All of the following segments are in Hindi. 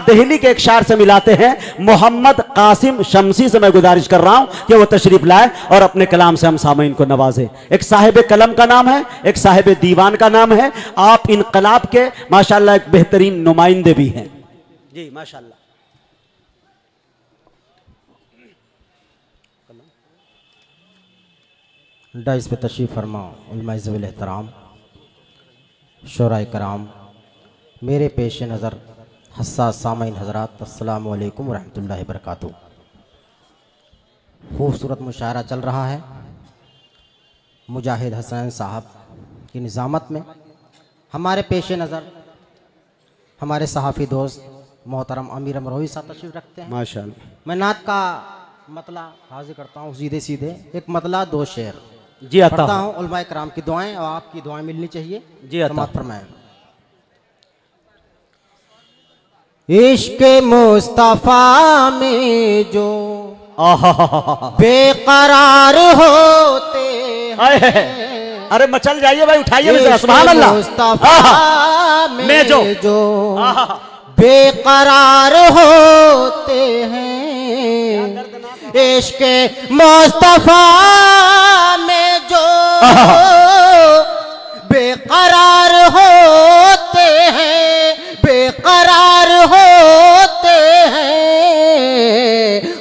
दिल्ली के एक शायर से मिलाते हैं। मोहम्मद कासिम शमसी से मैं गुजारिश कर रहा हूं कि वो तशरीफ लाए और अपने कलाम से हम सामीन को नवाजे। एक साहिब कलम का नाम है, एक साहिब दीवान का नाम है। आप इनकलाब के माशाल्लाह एक बेहतरीन नुमाइंदे भी हैं जी, माशाल्लाह। डाइस पे तशरीफ़ फरमा उलमाए ज़वील एहतराम, शोराए कराम, मेरे पेश नज़र हस्सास सामाइन हज़रात, अस्सलामु अलैकुम व रहमतुल्लाहि व बरकातुहू। खूबसूरत मुशायरा चल रहा है मुजाहिद हसन साहब की निज़ामत में। हमारे पेश नज़र हमारे सहाफ़ी दोस्त मोहतरम अमीर अमरोही साहब तशरीफ़ रखते हैं माशाल्लाह। मैं नात का मतला हाजिर करता हूँ सीधे सीधे, एक मतला दो शेर जी आता पढ़ता हूँ। उलमाए कराम की दुआएं और आपकी दुआएं मिलनी चाहिए जी आता फरमाएं। इश्क मुस्तफा में जो बेकरार होते हैं। अरे मचल जाइए भाई, उठाइए सुभान अल्लाह। मुस्तफा में जो बेकरार होते हैं, इश्क मुस्तफा में जो बेकरार होते हैं, बेकरार होते हैं,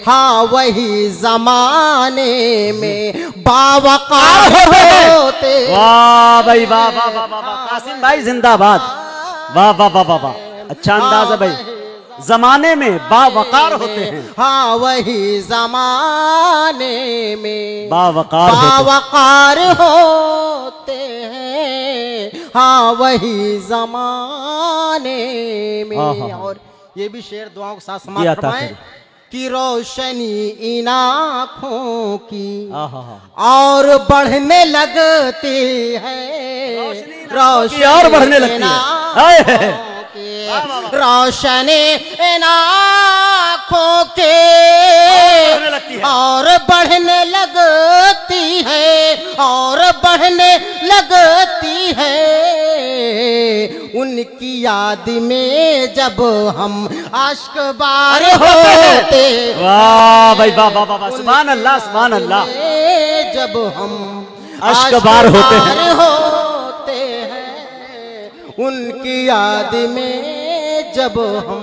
हाँ वही जमाने में बावकार होते। वाह भाई वाह वाह वाह वाह, कासिम भाई जिंदाबाद। वाह वाह वाह वाह वाह, अच्छा अंदाज है भाई। जमाने में बावकार होते हैं, हाँ वही जमाने में बावकार होते हैं, हाँ वही जमाने में। और ये भी शेर दुआओं के साथ समाप्त फरमाएं कि रोशनी इन आँखों की और बढ़ने लगती है, रोशनी और बढ़ने लगती है, रोशनी इन आँखों के और बढ़ने लगती है, और बढ़ने लगती है, उनकी याद में जब हम आश्क बार होते। वाह भाई वाह वाह वाह, सुभान अल्लाह सुभान अल्लाह। जब हम आश्क बार होते हैं, उनकी याद में जब हम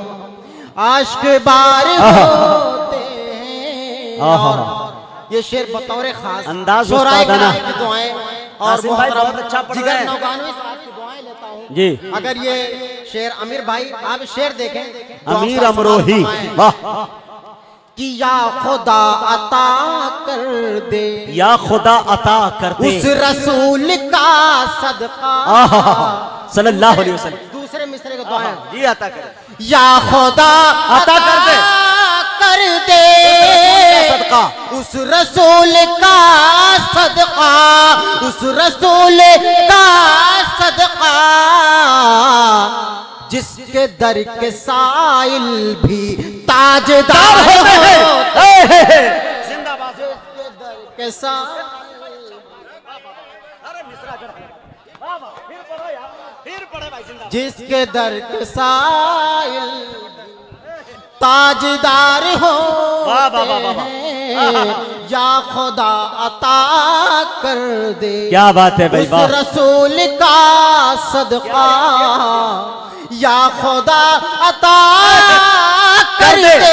आश्क बार होते हैं। और ये शेर बतौर खास अंदाज की दुआएं और बहुत अच्छा पढ़ रहे हैं दुआएं लेता हूँ जी। अगर ये शेर अमीर भाई आप शेर देखें, अमीर अमरोही, वाह। कि या खुदा अता कर दे, या खुदा अता कर दे उस रसूल का सदका सल्लल्लाहु अलैहि वसल्लम। दूसरे मिसरे का दुआ है जी अता कर, या खुदा अता कर दे सदका उस रसूल का सदका, उस रसूल का सदका, जिसके दर के साइल भी ताजदार होते हैं। जिंदाबाद। जिसके दर के साइल, जिसके दर के साइल ताजदार होते हैं, या खुदा अता कर दे। क्या बात है भाई, उस रसूल का सदका, या खुदा अता कर दे,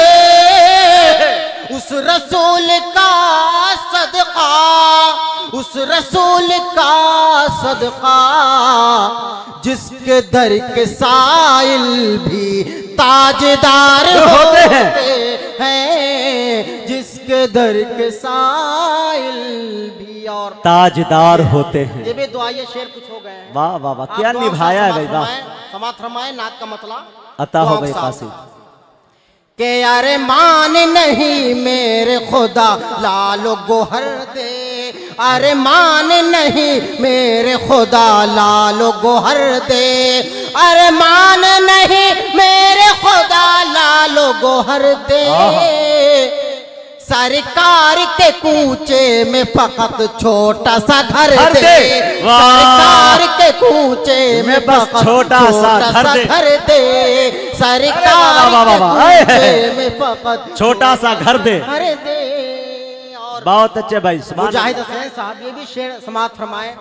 उस रसूल का सदका, उस रसूल का सदका, जिसके दर के साइल भी ताजदार होते हैं, जिसके दर के साइल भी और ताजदार होते हैं। ये भी दुआए शेर कुछ हो गए हैं। वाह वाह वाह, क्या निभाया है भाई, वाह। समात फरमाए, नात का मतला अता हो भाई कासिम। के यारे मान नहीं मेरे खुदा लालो गोहर दे, अरे मान नहीं मेरे खुदा लालो गोहर दे, अरे मान नहीं मेरे खुदा लालो गोहर दे, सरकार के कूचे में फकत छोटा सा घर दे, सरकार के कूचे में बस छोटा सा घर दे सरकार के कूचे में फकत छोटा सा घर दे। और बहुत अच्छे भाई मुजाहिद हुसैन साहब ये भी शेर समाअत फरमाए,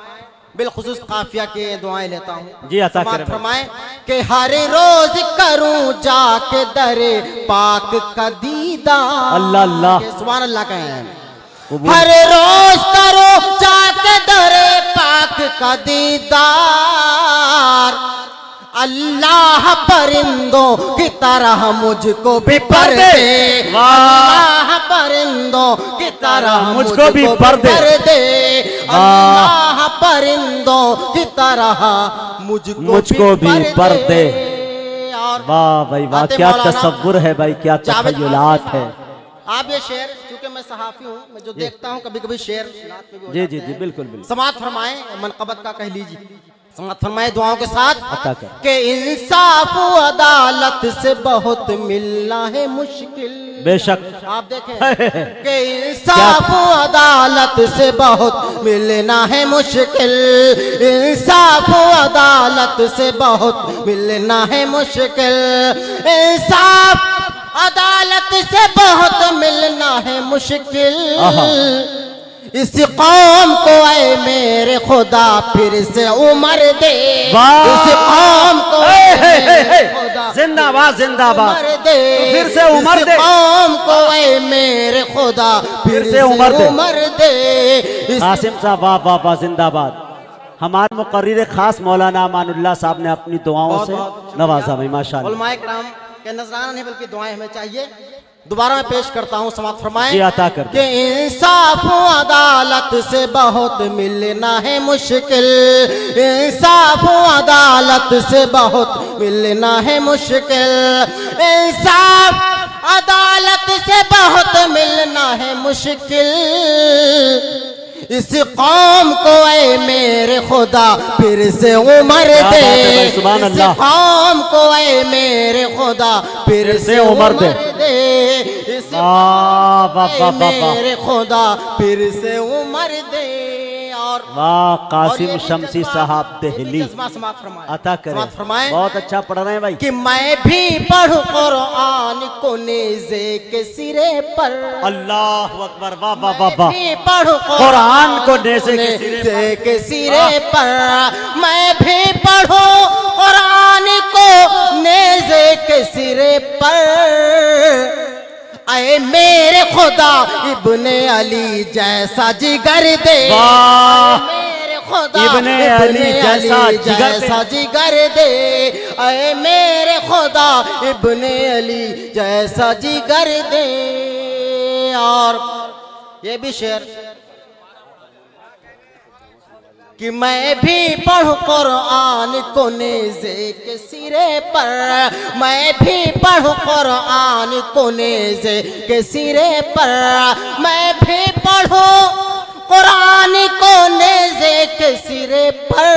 बिलखुसूस काफिया के दुआएं लेता हूँ जी, अता करें। फरमाए कि हर रोज करूं जाके दरे पाक का दीदार। अल्लाह अल्लाह, सुभान अल्लाह कहें। हर रोज करो जाके दरे पाक का दीदार, अल्लाह परिंदों की तरह मुझको भी पर दे, अल्लाह परिंदों की तरह मुझको भी पर दे, अल्लाह परिंदों की तरह मुझको भी पर दे। वाह भाई वाह, क्या तसव्वुर है भाई, क्या तख़य्युलात है। आप ये शेर, क्योंकि मैं सहाफी हूँ, मैं जो देखता हूँ कभी कभी शेर जी जी जी बिल्कुल बिल्कुल। समाअत फरमाए, मनक़बत का कह लीजिए, समाअत फरमाए दुआओं के साथ अता कर। कि इंसाफ अदालत से बहुत मिलना है मुश्किल। बेशक आप देखें कि इंसाफ अदालत से बहुत मिलना है मुश्किल, इंसाफ अदालत से बहुत मिलना है मुश्किल, इंसाफ अदालत से बहुत मिलना है मुश्किल। इस कौम को ऐ मेरे खुदा फिर से उम्र दे, इस कौम को जिंदाबाद जिंदाबाद दे, फिर से उम्र दे, कौम को ऐ मेरे खुदा फिर से उम्र दे। कासिम साहब वाह वाह वाह जिंदाबाद। हमारे मुकर्रिर खास मौलाना अमानुल्लाह साहब ने अपनी दुआओं से नवाजा भाई माशाअल्लाह। उलमाए किराम के नजराना नहीं बल्कि दुआएं हमें चाहिए। दोबारा मैं पेश करता हूँ, समाअत फरमाएं कि इंसाफ अदालत से बहुत मिलना है मुश्किल, इंसाफ अदालत से बहुत मिलना है मुश्किल, इंसाफ अदालत से बहुत मिलना है मुश्किल। इस कौम को ऐ मेरे खुदा फिर से उम्र दे, इस कौम को ऐ मेरे खुदा फिर से उम्र दे, इस मेरे खुदा फिर से उम्र दे। और वाह कासिम शमसी साहब दिल्ली अता करें, फरमाएं। बहुत अच्छा पढ़ रहे हैं भाई। कि मैं भी पढ़ूं कुरान को नेज़े के सिरे पर, अल्लाह अकबर, वाह वाह वाह वाह, पढ़ूं कुरान को नेज़े के सिरे पर, मैं भी पढ़ूं कुरान को नेज़े के सिरे पर। ऐ मेरे खुदा इब्ने अली जैसा जिगर दे, मेरे खुदा इब्ने अली जैसा जिगर दे, ऐ मेरे खुदा इब्ने अली जैसा जिगर दे। और ये भी शेर कि मैं भी पढ़ूं कुरान को नेज़े के सिरे पर, मैं भी पढ़ूं कुरान को नेज़े के सिरे पर, मैं भी पढ़ूं कुरान को नेज़े के सिरे पर।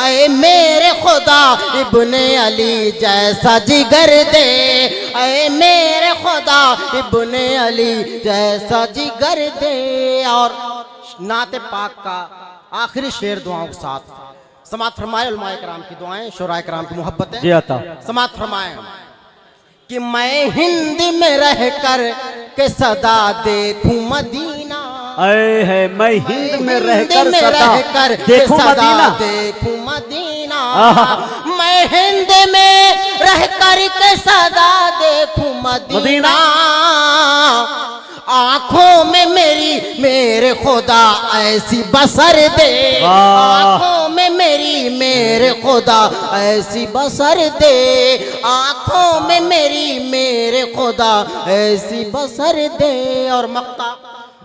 ऐ मेरे खुदा इब्ने अली जैसा जिगर दे, ऐ मेरे खुदा इब्ने अली जैसा जिगर दे। और नाते पाक का आखिरी शेर दुआओं के साथ समाअत फरमाए। उलमाए किराम की दुआएं, शुराए किराम की मोहब्बतें जी अता। समाअत फरमाए कि मैं हिंद में रह कर के सदा देखूं मदीना, ऐ है मैं हिंद में रह कर देखूं मदीना, देखूं मदीना, मैं हिंद में रह कर के सदा देखूं मदीना। आंखों में मेरी मेरे खुदा ऐसी बसर दे, आंखों में मेरी मेरे खुदा ऐसी बसर दे, आंखों में मेरी मेरे खुदा ऐसी बसर दे। और मक्ता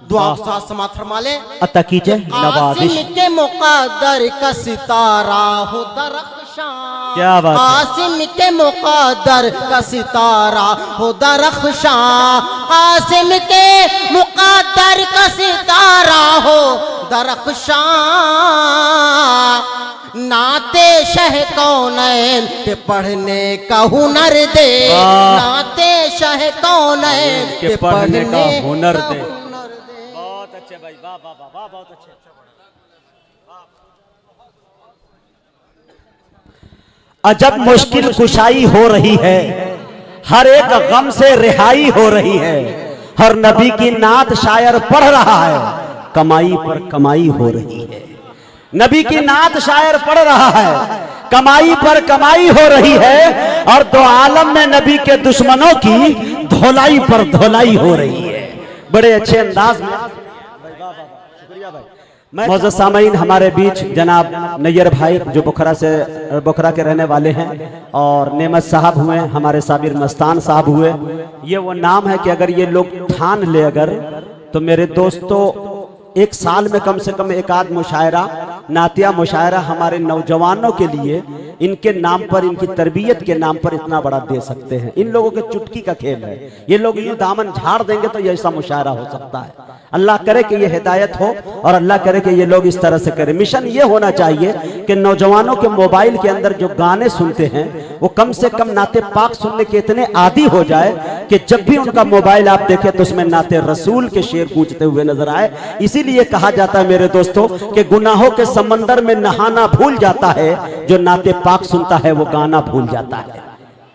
दुआ के साथ समाअत फरमा ले। अता कीजिए नवाजिश के मुक़द्दर का सितारा हो दरख्शां, क्या बात है। कासिम के मुक़द्दर का सितारा हो दरख्शां, कासिम के मुक़द्दर का सितारा हो दरख्शां। नाते शह कौनैन के पढ़ने का हुनर दे, नाते शह कौनैन के पढ़ने का हुनर दे। बहुत अच्छे भाई, वाह वाह वाह, बहुत अच्छे। अजब मुश्किल कुशाई हो रही है, हर एक गम से रिहाई हो रही है। हर नबी की नात शायर पढ़ रहा है, कमाई पर कमाई हो रही है। नबी की नात शायर पढ़ रहा है, कमाई पर कमाई हो रही है। और दो आलम में नबी के दुश्मनों की धोलाई पर धोलाई हो रही है। बड़े अच्छे अंदाज में मौजूद सामईन, हमारे बीच जनाब नैयर भाई जो बोखरा के रहने वाले हैं, और नेमत साहब हुए, हमारे साबिर मस्तान साहब हुए। ये वो नाम है कि अगर ये लोग ठान ले अगर, तो मेरे दोस्तों एक साल में कम से कम एक आध मुशायरा, नातिया मुशायरा हमारे नौजवानों के लिए इनके नाम पर, इनकी तरबियत के नाम पर इतना बड़ा दे सकते हैं। इन लोगों के चुटकी का खेल है। ये लोग यूं दामन झाड़ देंगे तो ऐसा मुशायरा हो सकता है। अल्लाह करे कि ये हिदायत हो और अल्लाह करे कि ये लोग इस तरह से करें। मिशन ये होना चाहिए कि नौजवानों के मोबाइल के अंदर जो गाने सुनते हैं वो कम से कम नाते पाक सुनने के इतने आदी हो जाए कि जब भी उनका मोबाइल आप देखें तो उसमें नाते रसूल के शेर गूंजते हुए नजर आए। इसीलिए कहा जाता है मेरे दोस्तों कि गुनाहों के समंदर में नहाना भूल जाता है, जो नाते पाक सुनता है वो गाना भूल जाता है।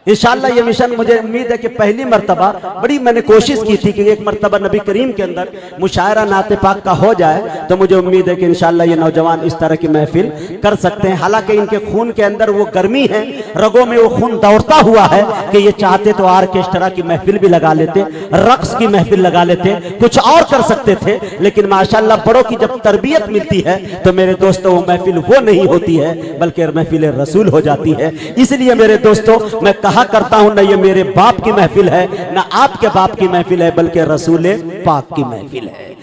इंशाअल्लाह ये मिशन, मुझे उम्मीद है कि पहली मर्तबा बड़ी मैंने कोशिश की थी कि एक मर्तबा नबी करीम के अंदर मुशायरा नाते पाक का हो जाए, तो मुझे उम्मीद है कि इंशाअल्लाह ये नौजवान इस तरह की महफिल कर सकते हैं। हालांकि इनके खून के अंदर वो गर्मी है, रगों में वो खून दौड़ता हुआ है कि ये चाहते तो ऑर्केस्ट्रा की महफिल भी लगा लेते, रक्स की महफिल लगा लेते, कुछ और कर सकते थे। लेकिन माशाअल्लाह बड़ों की जब तरबियत मिलती है तो मेरे दोस्तों वो महफिल वो नहीं होती है, बल्कि महफिल रसूल हो जाती है। इसलिए मेरे दोस्तों मैं कहा करता हूं, ना ये मेरे बाप की महफिल है, ना आपके बाप की महफिल है, बल्कि रसूल पाक की महफिल है।